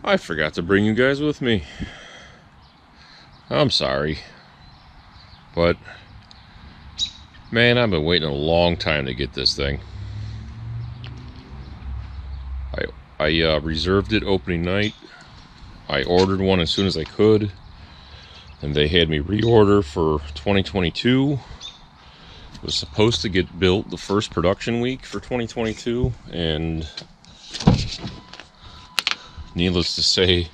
I forgot to bring you guys with me. I'm sorry. But, man, I've been waiting a long time to get this thing. I reserved it opening night. I ordered one as soon as I could. And they had me reorder for 2022. It was supposed to get built the first production week for 2022. And needless to say,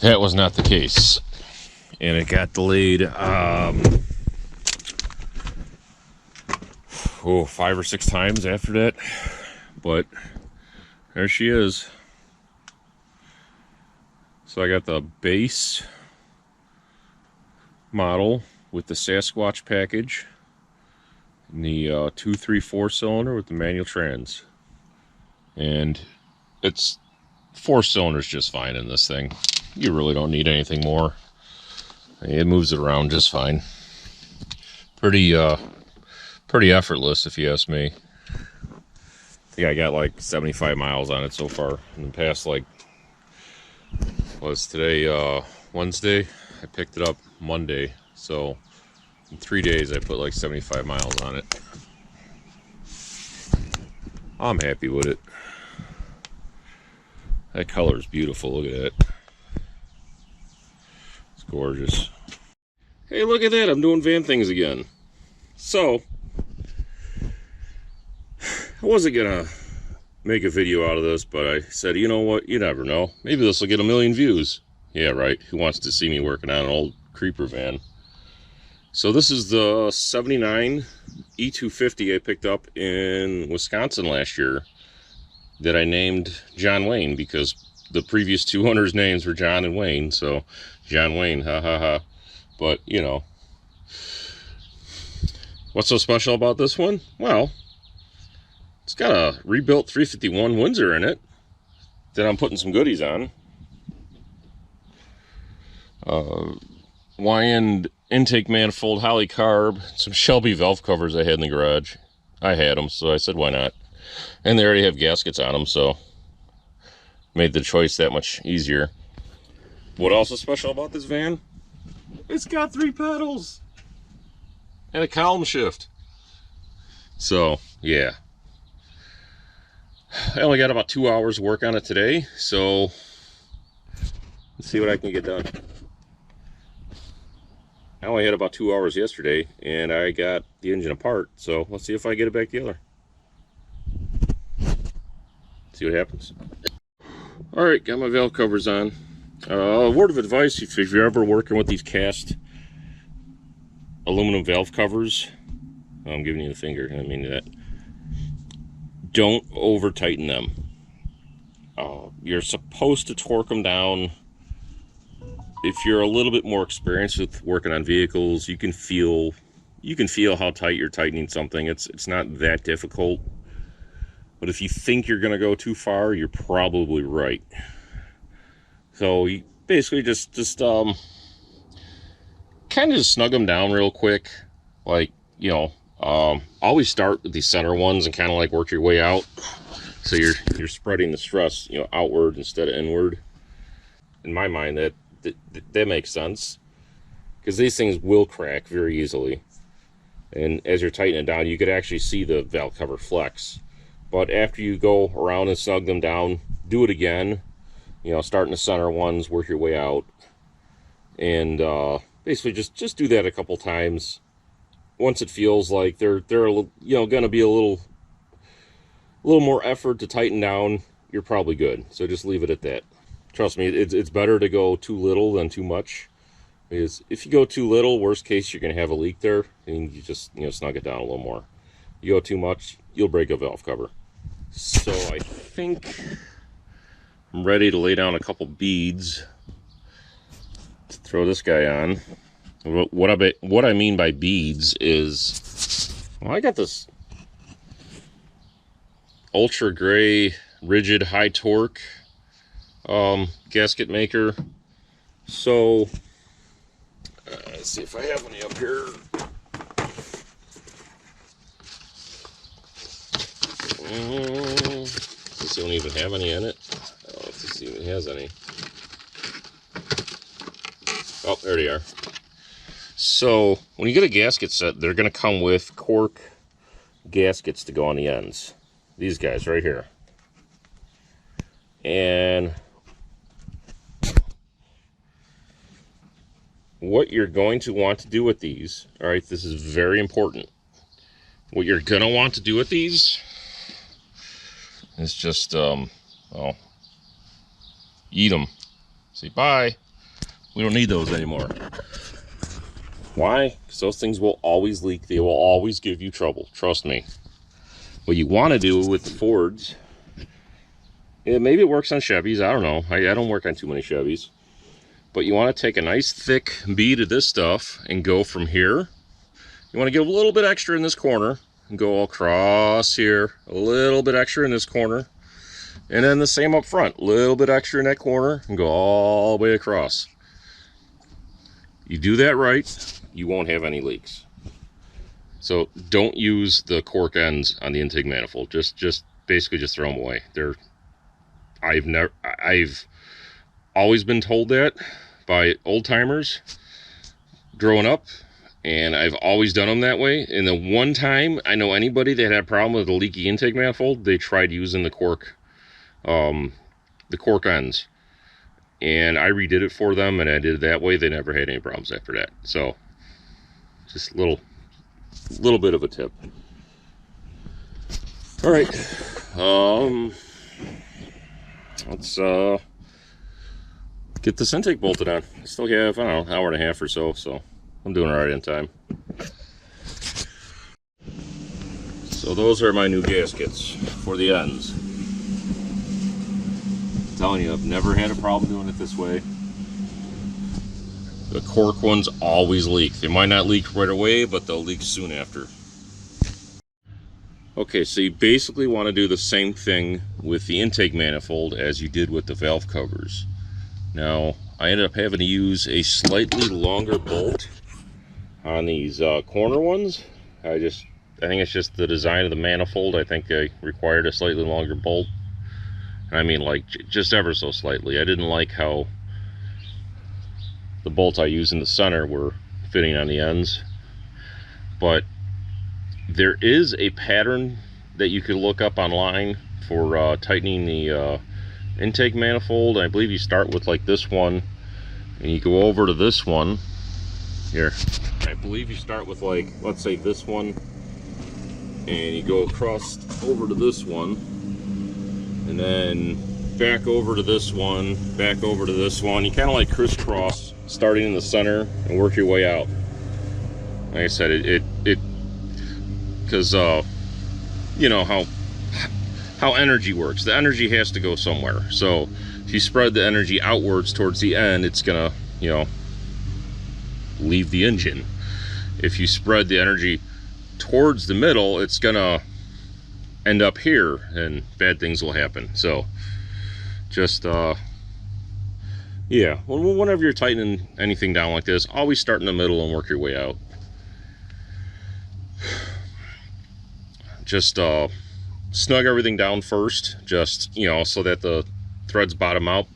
that was not the case. And it got delayed 5 or 6 times after that. But there she is. So I got the base model with the Sasquatch package and the 2.3 cylinder with the manual trans. And it's 4 cylinders just fine in this thing. You really don't need anything more. It moves it around just fine. Pretty effortless, if you ask me. I think I got like 75 miles on it so far in the past, like, was today Wednesday? I picked it up Monday, so in 3 days I put like 75 miles on it. I'm happy with it. That color is beautiful. Look at that. It's gorgeous. Hey, look at that. I'm doing van things again. So, I wasn't gonna make a video out of this, but I said, you know what? You never know. Maybe this will get 1 million views. Yeah, right. Who wants to see me working on an old creeper van? So this is the 79 E250 I picked up in Wisconsin last year that I named John Wayne because the previous 2 owners' names were John and Wayne. So John Wayne, ha ha ha. But, you know, what's so special about this one? Well, it's got a rebuilt 351 Windsor in it that I'm putting some goodies on. YN intake manifold, Holly carb, some Shelby valve covers I had in the garage. I had them, so I said, why not? And they already have gaskets on them, so made the choice that much easier. What else is special about this van? It's got 3 pedals and a column shift. So, yeah. I only got about 2 hours of work on it today, so let's see what I can get done. I only had about 2 hours yesterday, and I got the engine apart, so let's see if I get it back together. See what happens. Alright, got my valve covers on. A word of advice, if you're ever working with these cast aluminum valve covers, I'm giving you the finger, I mean that. Don't over tighten them. You're supposed to torque them down. If you're a little bit more experienced with working on vehicles, you can feel how tight you're tightening something. It's not that difficult. But if you think you're gonna go too far, you're probably right. So you basically just kind of just snug them down real quick. Like, you know, always start with these center ones and kind of like work your way out. So you're spreading the stress, you know, outward instead of inward. In my mind, that makes sense, because these things will crack very easily. And as you're tightening it down, you could actually see the valve cover flex. But after you go around and snug them down, do it again. You know, start in the center ones, work your way out, and basically just do that a couple times. Once it feels like they're you know, gonna be a little more effort to tighten down, you're probably good. So just leave it at that. Trust me, it's better to go too little than too much. Because if you go too little, worst case, you're gonna have a leak there, and you just, you know, snug it down a little more. You go too much, you'll break a valve cover. So I think I'm ready to lay down a couple beads to throw this guy on. What I mean by beads is, well, I got this ultra gray rigid high torque gasket maker. So let's see if I have any up here. This don't even have any in it. Let's see if it has any. Oh, there they are. So when you get a gasket set, they're going to come with cork gaskets to go on the ends. These guys right here. And what you're going to want to do with these, all right, this is very important. What you're going to want to do with these is just, well, eat them. Say bye. We don't need those anymore. Why? Because those things will always leak. They will always give you trouble. Trust me. What you want to do with the Fords, maybe it works on Chevys. I don't know. I don't work on too many Chevys. But you want to take a nice thick bead of this stuff and go from here. You want to get a little bit extra in this corner and go across here. A little bit extra in this corner. And then the same up front. A little bit extra in that corner and go all the way across. You do that right, you won't have any leaks. So don't use the cork ends on the intake manifold. Just basically just throw them away. I've always been told that by old timers growing up, and I've always done them that way. And the one time I know anybody that had a problem with a leaky intake manifold, they tried using the cork ends. And I redid it for them, and I did it that way. They never had any problems after that. So, just a little bit of a tip. All right, let's get this intake bolted on. I still have, I don't know, an hour and a half or so, so I'm doing all right in time. So those are my new gaskets for the ends. I'm telling you, I've never had a problem doing it this way. The cork ones always leak. They might not leak right away, but they'll leak soon after. Okay, so you basically want to do the same thing with the intake manifold as you did with the valve covers. Now, I ended up having to use a slightly longer bolt on these corner ones. I think it's just the design of the manifold. I think I required a slightly longer bolt. I mean, like, just ever so slightly. I didn't like how the bolts I used in the center were fitting on the ends. But there is a pattern that you could look up online for tightening the intake manifold. I believe you start with like this one, and you go over to this one. Here, I believe you start with, like, let's say this one, and you go across over to this one, and then back over to this one, back over to this one. You kind of like crisscross, starting in the center and work your way out. Like I said, because you know how energy works. The energy has to go somewhere. So if you spread the energy outwards towards the end, it's gonna, you know, leave the engine. If you spread the energy towards the middle, it's gonna end up here, and bad things will happen. So just yeah, whenever you're tightening anything down like this, always start in the middle and work your way out. Just snug everything down first, just, you know, so that the threads bottom out.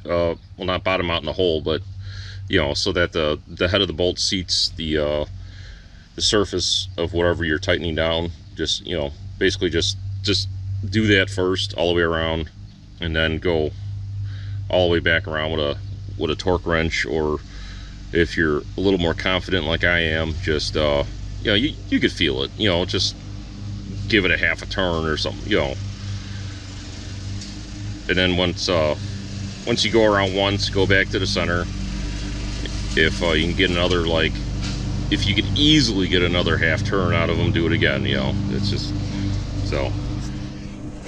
Well, not bottom out in the hole, but, you know, so that the head of the bolt seats the surface of whatever you're tightening down. Just, you know, basically just do that first all the way around, and then go all the way back around with a torque wrench. Or if you're a little more confident like I am, just you know, you could feel it, you know, just give it a half a turn or something, you know. And then once you go around once, go back to the center. If you can get another, like, if you could easily get another half turn out of them, do it again, you know. It's just so.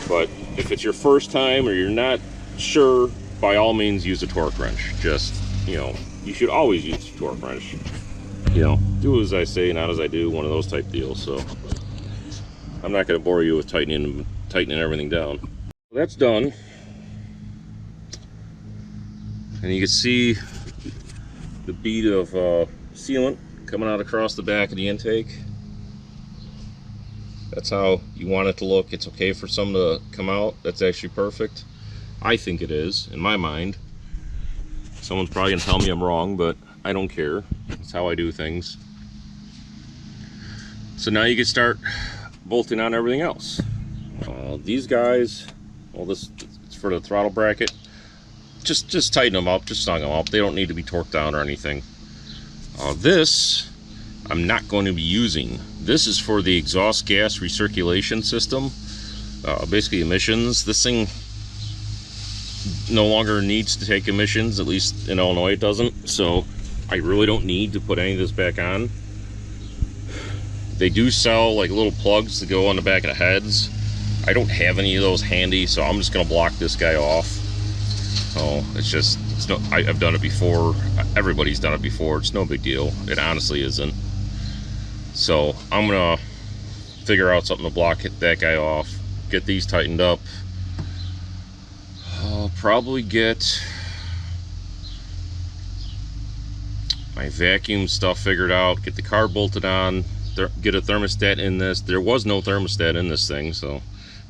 But if it's your first time or you're not sure, by all means use a torque wrench. Just, you know, you should always use a torque wrench. You know, do as I say, not as I do, one of those type deals. So I'm not going to bore you with tightening everything down. That's done. And you can see the bead of sealant coming out across the back of the intake. That's how you want it to look. It's okay for some to come out. That's actually perfect. I think it is, in my mind. Someone's probably gonna tell me I'm wrong, but I don't care. That's how I do things. So now you can start bolting on everything else. These guys, well, this is for the throttle bracket. Just tighten them up, just snug them up. They don't need to be torqued down or anything. This I'm not going to be using. This is for the exhaust gas recirculation system, basically emissions. This thing no longer needs to take emissions, at least in Illinois it doesn't, so I really don't need to put any of this back on. They do sell like little plugs to go on the back of the heads. I don't have any of those handy, so I'm just gonna block this guy off. So it's no, I've done it before. Everybody's done it before. It's no big deal. It honestly isn't. So I'm gonna figure out something to block that guy off. Get these tightened up. I'll probably get my vacuum stuff figured out. Get the car bolted on. Get a thermostat in this. There was no thermostat in this thing, so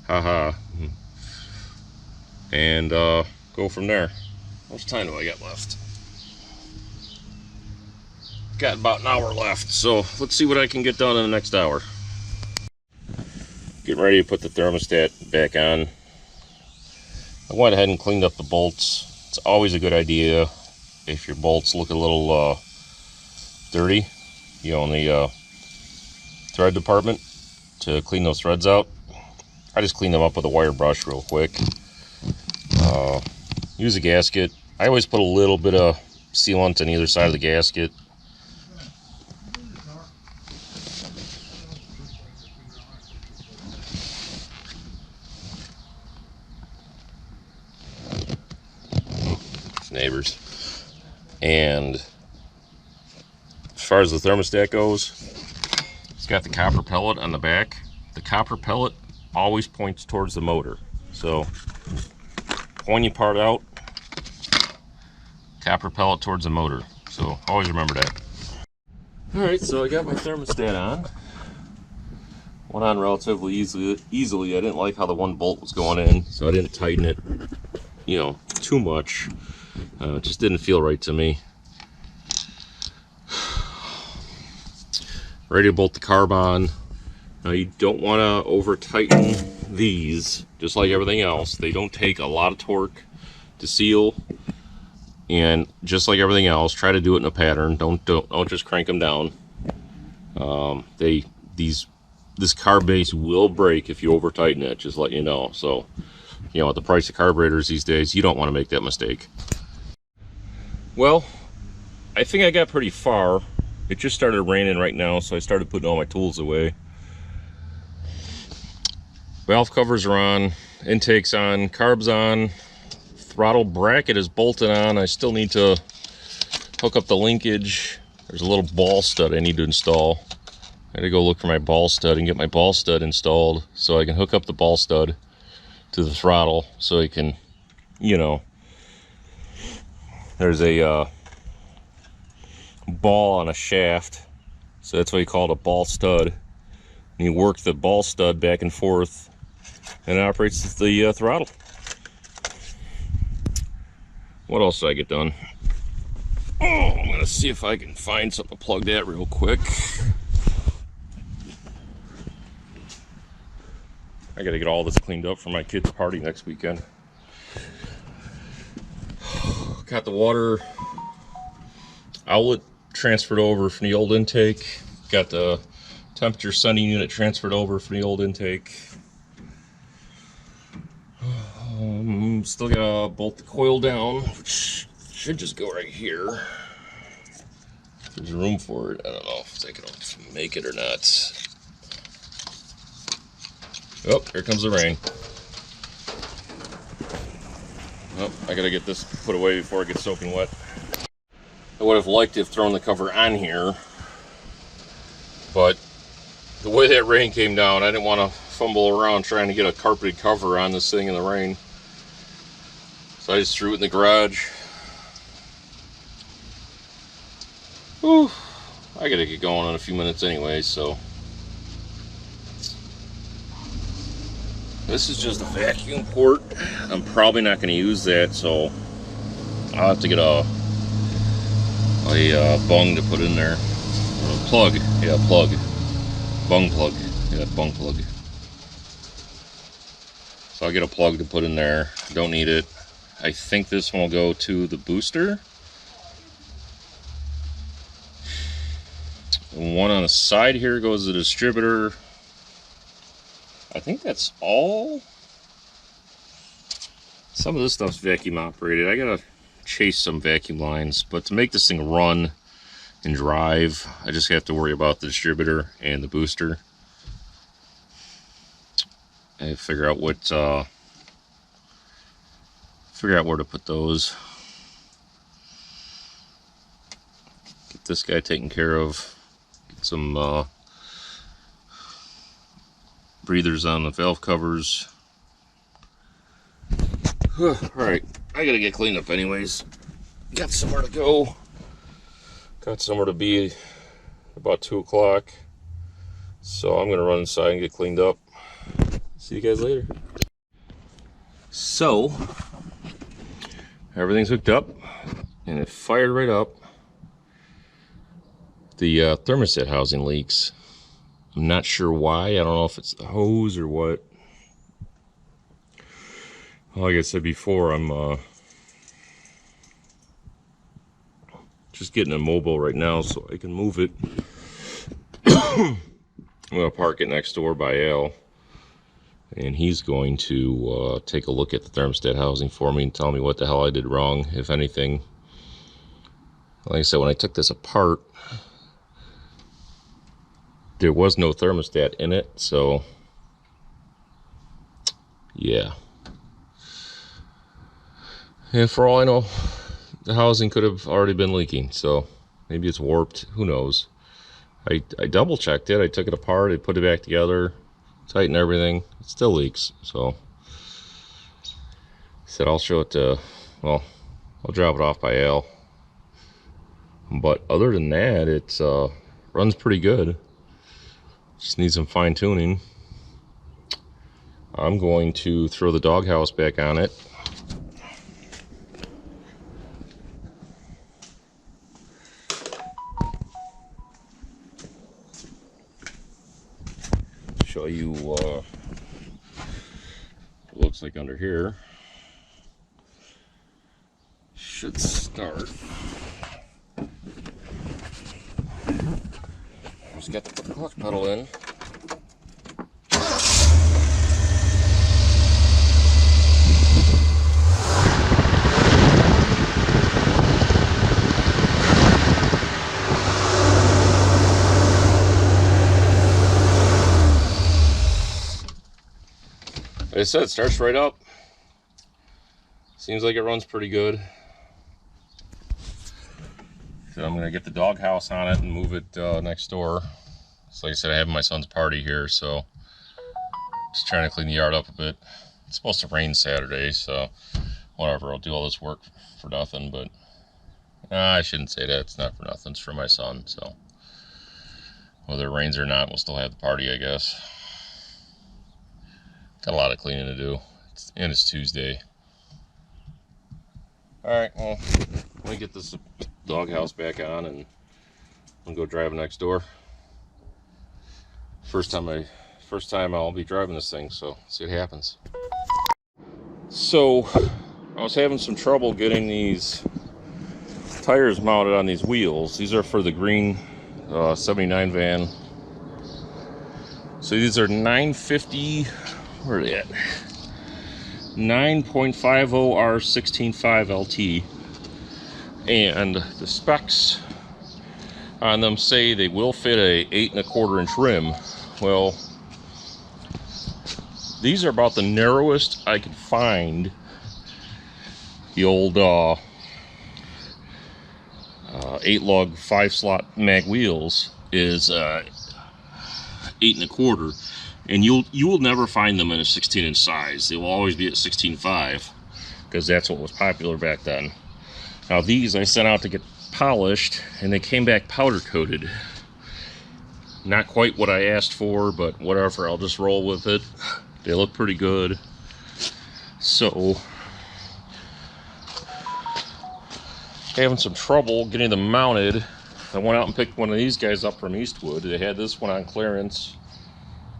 haha. And go from there. How much time do I got left? Got about an hour left, so let's see what I can get done in the next hour. Getting ready to put the thermostat back on. I went ahead and cleaned up the bolts. It's always a good idea if your bolts look a little dirty, you know, in the thread department, to clean those threads out. I just clean them up with a wire brush real quick. Use a gasket. I always put a little bit of sealant on either side of the gasket. It's neighbors. And as far as the thermostat goes, it's got the copper pellet on the back. The copper pellet always points towards the motor. So pointy part out, copper pellet towards the motor. So always remember that. Alright, so I got my thermostat on. Went on relatively easily. I didn't like how the one bolt was going in, so I didn't tighten it, you know, too much. It just didn't feel right to me. Ready to bolt the carb on. Now you don't want to over tighten these, just like everything else. They don't take a lot of torque to seal, and just like everything else, try to do it in a pattern. Don't just crank them down. This carb base will break if you over tighten it, just let you know. So, you know, at the price of carburetors these days, you don't want to make that mistake. Well, I think I got pretty far. It just started raining right now, so I started putting all my tools away. Valve covers are on, intake's on, carb's on, throttle bracket is bolted on. I still need to hook up the linkage. There's a little ball stud I need to install. I gotta go look for my ball stud and get my ball stud installed so I can hook up the ball stud to the throttle so it can, you know, there's a ball on a shaft, so that's why you call it a ball stud. And you work the ball stud back and forth, and it operates the throttle. What else did I get done? Oh, I'm gonna see if I can find something to plug that real quick. I gotta get all this cleaned up for my kids' party next weekend. Got the water outlet transferred over from the old intake. Got the temperature sending unit transferred over from the old intake. Still gotta bolt the coil down, which should just go right here. There's room for it. I don't know if they can make it or not. Oh, here comes the rain. Oh, I gotta get this put away before it gets soaking wet. I would have liked to have thrown the cover on here, but the way that rain came down, I didn't want to fumble around trying to get a carpeted cover on this thing in the rain. So I just threw it in the garage. Whew. I gotta get going in a few minutes anyway, so. This is just a vacuum port. I'm probably not going to use that, so I'll have to get a a bung to put in there. Plug, yeah, plug. Bung plug, yeah, bung plug. So I'll get a plug to put in there. Don't need it. I think this one will go to the booster. And one on the side here goes to the distributor. I think that's all. Some of this stuff's vacuum operated. I gotta chase some vacuum lines, but to make this thing run and drive, I just have to worry about the distributor and the booster. And figure out what where to put those. Get this guy taken care of. Get some breathers on the valve covers. Alright, I gotta get cleaned up anyways. Got somewhere to go. Got somewhere to be about 2 o'clock. So I'm gonna run inside and get cleaned up. See you guys later. So, everything's hooked up and it fired right up. The thermostat housing leaks. I'm not sure why. I don't know if it's the hose or what. Like I said before, I'm just getting a mobile right now so I can move it. I'm gonna park it next door by Al, and he's going to take a look at the thermostat housing for me and tell me what the hell I did wrong, if anything. Like I said, when I took this apart, there was no thermostat in it, so yeah. And for all I know, the housing could have already been leaking, so maybe it's warped, who knows. I double checked it, I took it apart, I put it back together, tightened everything, it still leaks, so I said I'll show it to, well, I'll drop it off by Al. But other than that, it runs pretty good. Just needs some fine tuning. I'm going to throw the doghouse back on it. Show you what it looks like under here. Should start. Just got to put the clutch pedal in. Like I said, it starts right up. Seems like it runs pretty good. So I'm gonna get the doghouse on it and move it next door. So like I said, I have my son's party here, so just trying to clean the yard up a bit. It's supposed to rain Saturday, so whatever, I'll do all this work for nothing, but I shouldn't say that. It's not for nothing, it's for my son, so whether it rains or not, we'll still have the party, I guess. Got a lot of cleaning to do, and it's Tuesday. Alright, well, let me get this doghouse back on and I'll go drive next door. First time I'll be driving this thing, so see what happens. So I was having some trouble getting these tires mounted on these wheels. These are for the green 79 van. So these are 950, where are they at? 9.50R165 LT, and the specs on them say they will fit a 8 1/4 inch rim. Well, these are about the narrowest I could find. The old 8-lug 5-slot mag wheels is 8 1/4. And you will never find them in a 16-inch size. They will always be at 16.5 because that's what was popular back then. Now these I sent out to get polished, and they came back powder coated. Not quite what I asked for, but whatever, I'll just roll with it. They look pretty good. So having some trouble getting them mounted. I went out and picked one of these guys up from Eastwood. They had this one on clearance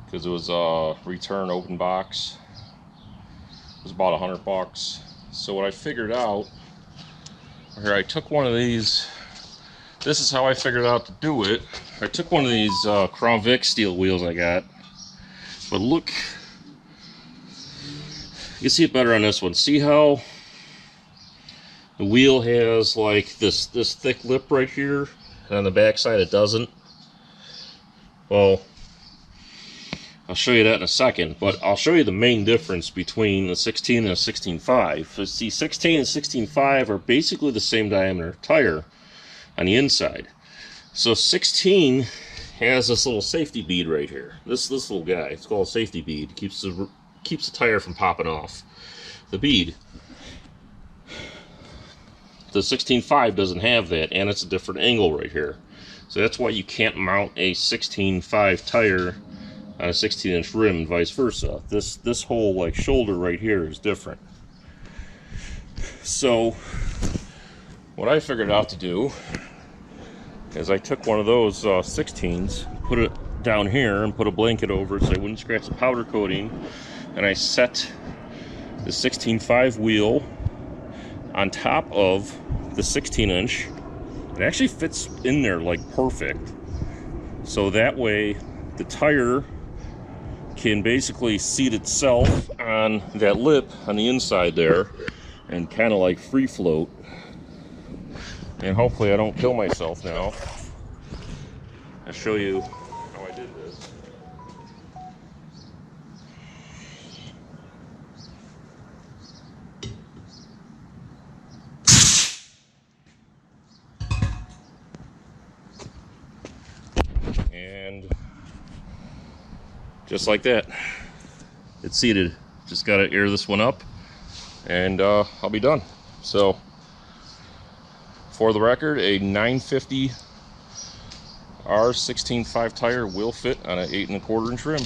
because it was a return open box. It was about $100. So what I figured out, here I took one of these. This is how I figured out to do it. I took one of these Crown Vic steel wheels I got. But look, you can see it better on this one. See how the wheel has like this thick lip right here, and on the back side it doesn't? Well, I'll show you that in a second, but I'll show you the main difference between the 16 and the 16.5. See, 16 and 16.5 are basically the same diameter tire on the inside. So 16 has this little safety bead right here. This little guy, it's called a safety bead. Keeps the tire from popping off. The bead. The 16.5 doesn't have that, and it's a different angle right here. So that's why you can't mount a 16.5 tire on a 16-inch rim and vice versa. This whole like shoulder right here is different. So what I figured out to do is I took one of those 16s, put it down here and put a blanket over it so I wouldn't scratch the powder coating, and I set the 16.5 wheel on top of the 16-inch. It actually fits in there like perfect. So that way the tire can basically seat itself on that lip on the inside there and kind of like free float. And hopefully I don't kill myself now. I'll show you how I did this. And just like that, it's seated. Just got to air this one up and I'll be done. So for the record, a 950 R 16.5 tire will fit on an 8 1/4 inch rim.